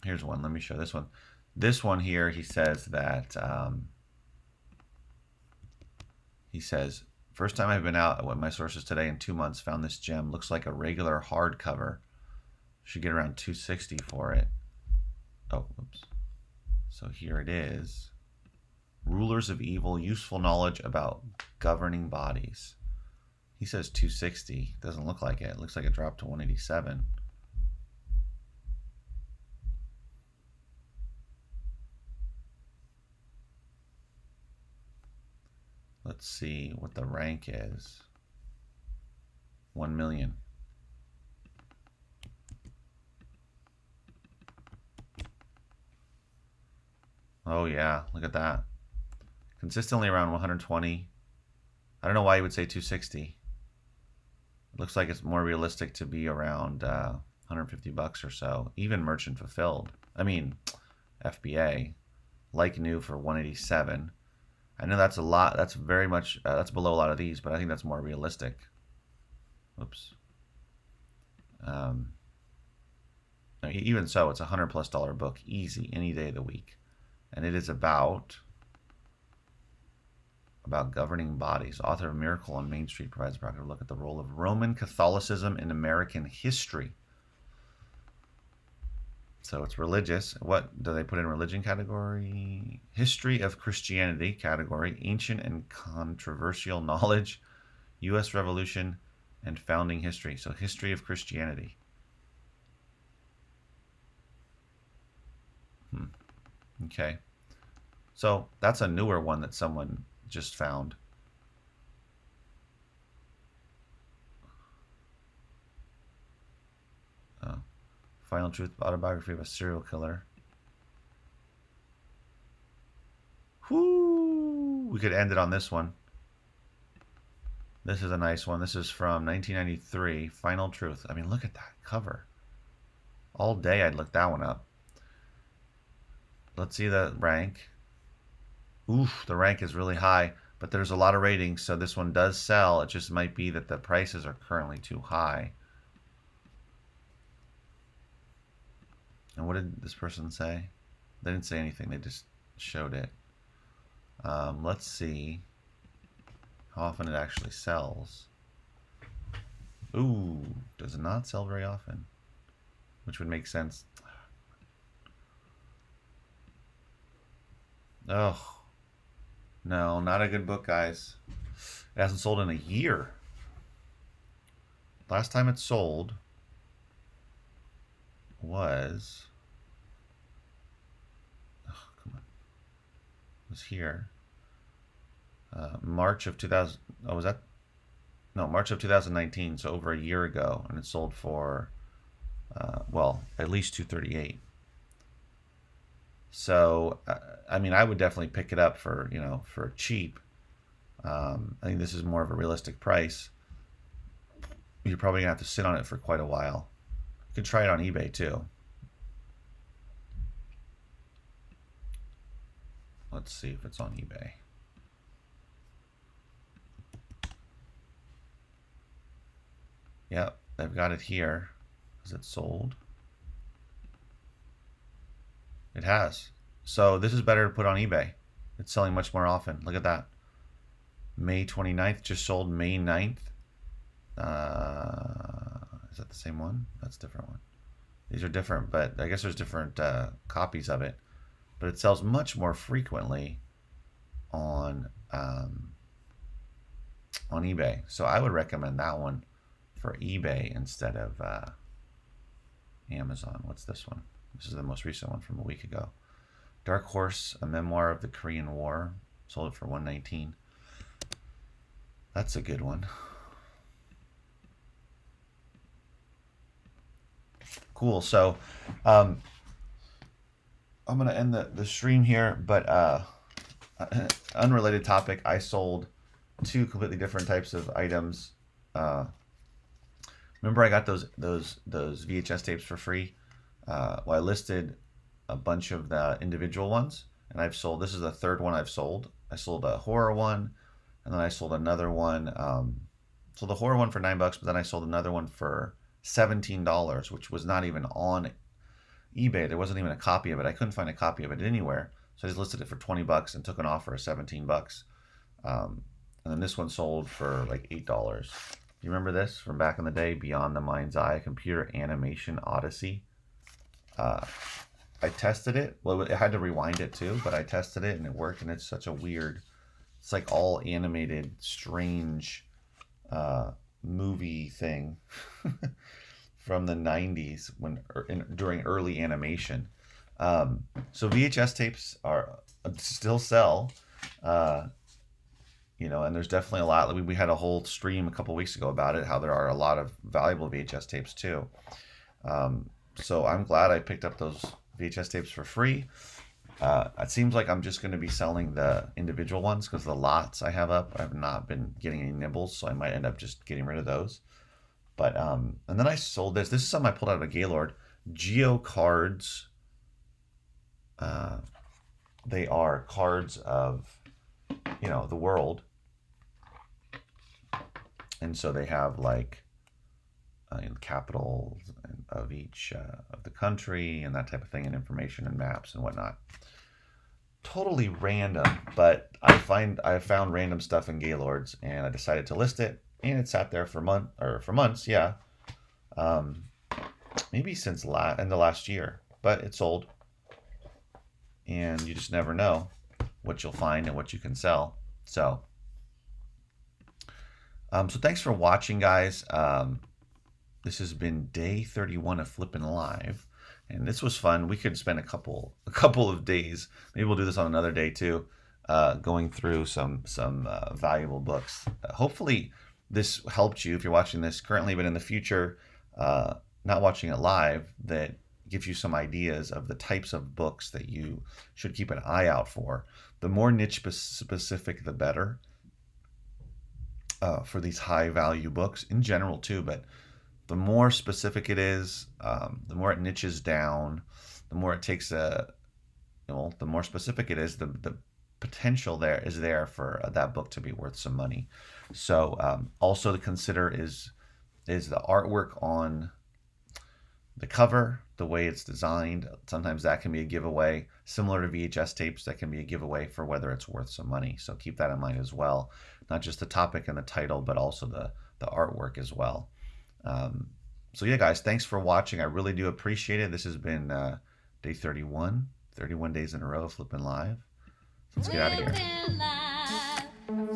Here's one. Let me show this one. This one here, he says that, first time I've been out at my sources today in 2 months, found this gem. Looks like a regular hardcover. Should get around 260 for it. Oh, oops. So here it is. Rulers of Evil, Useful Knowledge About Governing Bodies. He says 260. Doesn't look like it. It looks like it dropped to 187. Let's see what the rank is. 1 million. Oh yeah, look at that. Consistently around 120. I don't know why you would say 260. It looks like it's more realistic to be around 150 bucks or so. Even merchant fulfilled. I mean, FBA. Like new for 187. I know that's a lot. That's very much, that's below a lot of these, but I think that's more realistic. Oops. Even so, it's $100+ book, easy, any day of the week. And it is about governing bodies. Author of Miracle on Main Street provides a provocative look at the role of Roman Catholicism in American history. So it's religious. What do they put in religion category? History of Christianity category. Ancient and controversial knowledge. U.S. Revolution and founding history. So history of Christianity. Okay. So that's a newer one that someone just found. Final Truth Autobiography of a Serial Killer. Whoo! We could end it on this one. This is a nice one. This is from 1993. Final Truth. I mean, look at that cover. All day I'd look that one up. Let's see the rank. Oof, the rank is really high, but there's a lot of ratings, so this one does sell. It just might be that the prices are currently too high. And what did this person say? They didn't say anything. They just showed it. Let's see how often it actually sells. Ooh, does not sell very often, which would make sense. Oh, no, not a good book, guys. It hasn't sold in a year. Last time it sold was, was here. March of 2000. Oh, was that? No, March of 2019. So over a year ago, and it sold for, well, at least 238. So, I mean, I would definitely pick it up for, for cheap. I think this is more of a realistic price. You're probably gonna have to sit on it for quite a while. You could try it on eBay too. Let's see if it's on eBay. Yep, they've got it here. Is it sold? It has. So this is better to put on eBay. It's selling much more often. Look at that. May 29th just sold May 9th. Is that the same one? That's a different one. These are different, but I guess there's different copies of it. But it sells much more frequently on eBay. So I would recommend that one for eBay instead of Amazon. What's this one? This is the most recent one from a week ago. Dark Horse, a memoir of the Korean War. Sold it for $119. That's a good one. Cool. So I'm going to end the stream here, but unrelated topic. I sold two completely different types of items. Remember I got those VHS tapes for free? Well, I listed a bunch of the individual ones, and I've sold. This is the third one I've sold. I sold a horror one, and then I sold another one. Sold the horror one for $9, but then I sold another one for $17, which was not even on eBay. There wasn't even a copy of it. I couldn't find a copy of it anywhere, so I just listed it for $20 and took an offer of $17. And then this one sold for like $8. You remember this from back in the day? Beyond the Mind's Eye, Computer Animation Odyssey. I tested it. Well, I had to rewind it too, but I tested it and it worked. And it's such a weird, it's like all animated, strange movie thing from the 90s during early animation. So VHS tapes are still sell. And there's definitely a lot. We had a whole stream a couple weeks ago about it, how there are a lot of valuable VHS tapes too. So I'm glad I picked up those VHS tapes for free. It seems like I'm just going to be selling the individual ones because the lots I have up, I have not been getting any nibbles, so I might end up just getting rid of those. But and then I sold this. This is something I pulled out of a Gaylord. Geo cards. They are cards of the world. And so they have like capitals of each of the country and that type of thing, and information and maps and whatnot. Totally random, but I found random stuff in Gaylords, and I decided to list it, and it sat there for months, yeah. Maybe since end of last year, but it sold, and you just never know what you'll find and what you can sell. So thanks for watching, guys. This has been day 31 of Flippin' Live, and this was fun. We could spend a couple of days. Maybe we'll do this on another day too, going through some valuable books. Hopefully, this helped you if you're watching this currently, but in the future, not watching it live, that gives you some ideas of the types of books that you should keep an eye out for. The more niche specific, the better. For these high value books in general too, but the more specific it is, the more it niches down, the more it takes the more specific it is, the potential there is for that book to be worth some money. So also to consider is the artwork on the cover, the way it's designed. Sometimes that can be a giveaway. Similar to VHS tapes, that can be a giveaway for whether it's worth some money. So keep that in mind as well. Not just the topic and the title, but also the artwork as well. So yeah, guys, thanks for watching. I really do appreciate it. This has been day 31 days in a row of Flippin' Live. Let's get out of here. Flippin' live,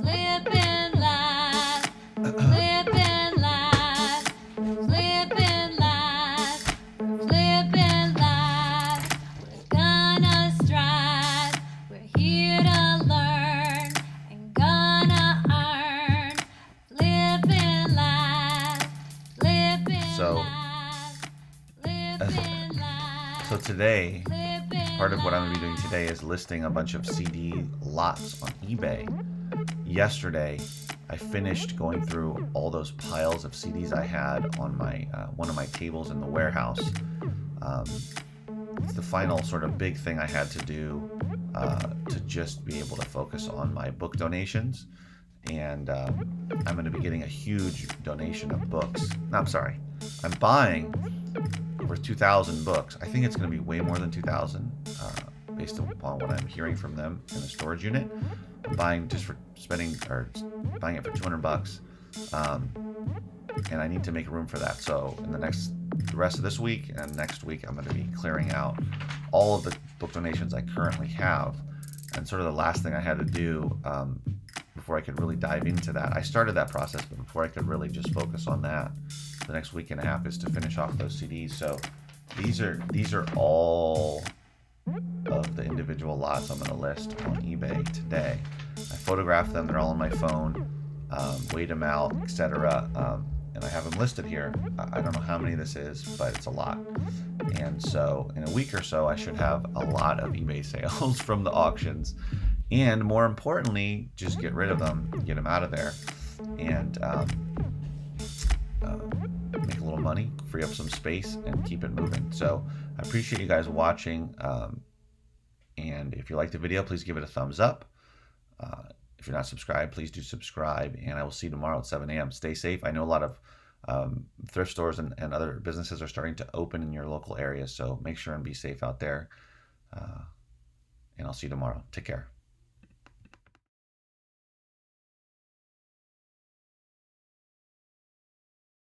flippin' live, flippin' live, flippin' live, flippin' live. We're gonna strive. We're here to learn and gonna earn. Flippin' live, flippin' live, flippin' live. So today, part of what I'm going to be doing today is listing a bunch of CD lots on eBay. Yesterday, I finished going through all those piles of CDs I had on my one of my tables in the warehouse. It's the final sort of big thing I had to do to just be able to focus on my book donations. And I'm going to be getting a huge donation of books. No, I'm sorry. I'm buying over 2,000 books. I think it's going to be way more than 2,000. based upon what I'm hearing from them in the storage unit. I'm buying just for buying it for $200. Um, and I need to make room for that. So in the rest of this week and next week, I'm going to be clearing out all of the book donations I currently have. And sort of the last thing I had to do before I could really dive into that, I started that process, but before I could really just focus on that, the next week and a half is to finish off those CDs. So these are all of the individual lots I'm going to list on eBay today. I photographed them; they're all on my phone, weighed them out, etc. And I have them listed here. I don't know how many this is, but it's a lot. And so in a week or so, I should have a lot of eBay sales from the auctions. And more importantly, just get rid of them, get them out of there, and make a little money, free up some space, and keep it moving. So I appreciate you guys watching. And if you like the video, please give it a thumbs up. If you're not subscribed, please do subscribe. And I will see you tomorrow at 7 a.m. Stay safe. I know a lot of thrift stores and other businesses are starting to open in your local area. So make sure and be safe out there. And I'll see you tomorrow. Take care.